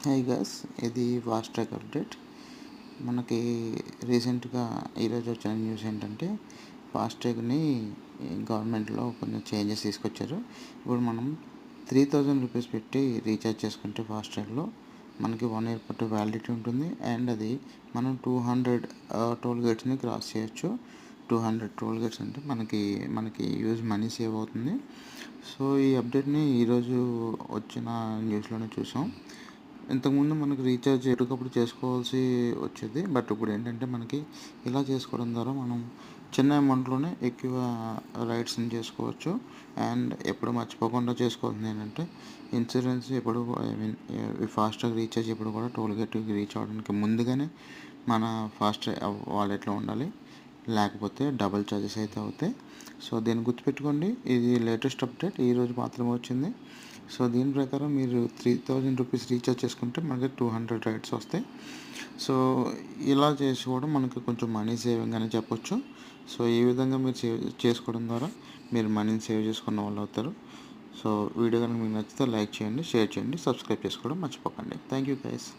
Hi guys, ఇది fast track update. మనకి రీసెంట్గా ఈరోజు వచ్చిన న్యూస్ ఏంటంటే ఫాస్ట్ ట్రాక్ని గవర్నమెంట్లో కొంచెం చేంజెస్ తీసుకొచ్చారు. ఇప్పుడు మనం 3000 రూపీస్ పెట్టి రీఛార్జ్ చేసుకుంటే ఫాస్ట్ ట్రాక్లో మనకి 1 ఇయర్ పాటు వ్యాలిడిటీ ఉంటుంది. అండ్ అది మనం 200 టోల్ గేట్స్ని క్రాస్ చేయొచ్చు. 200 టోల్ గేట్స్ అంటే మనకి యూజ్ మనీ సేవ్ అవుతుంది. సో ఈ అప్డేట్ని ఈరోజు వచ్చిన న్యూస్లోనే చూసాం. ఇంతకుముందు మనకు రీఛార్జ్ ఎప్పటికప్పుడు చేసుకోవాల్సి వచ్చేది. బట్ ఇప్పుడు ఏంటంటే మనకి ఇలా చేసుకోవడం ద్వారా మనం చిన్న అమౌంట్లోనే ఎక్కువ రైడ్స్ని చేసుకోవచ్చు. అండ్ ఎప్పుడు మర్చిపోకుండా చేసుకోవాల్సింది ఏంటంటే ఇన్సూరెన్స్ ఎప్పుడు ఫాస్ట్గా రీఛార్జ్ ఎప్పుడు కూడా టోల్ గేట్కి రీచ్ అవ్వడానికి ముందుగానే మన ఫాస్ట్ వాలెట్లో ఉండాలి. లేకపోతే డబల్ ఛార్జెస్ అయితే అవుతాయి. సో దీన్ని గుర్తుపెట్టుకోండి. ఇది లేటెస్ట్ అప్డేట్ ఈరోజు మాత్రమే వచ్చింది. సో దీని ప్రకారం మీరు 3000 రూపీస్ రీఛార్జ్ చేసుకుంటే మనకి 200 రైడ్స్ వస్తాయి. సో ఇలా చేసుకోవడం మనకి కొంచెం మనీ సేవింగ్ అని చెప్పొచ్చు. సో ఈ విధంగా మీరు చేసుకోవడం ద్వారా మీరు మనీని సేవ్ చేసుకున్న వాళ్ళు అవుతారు. సో వీడియో కనుక మీకు నచ్చితే లైక్ చేయండి, షేర్ చేయండి, సబ్స్క్రైబ్ చేసుకోవడం మర్చిపోకండి. Thank you guys.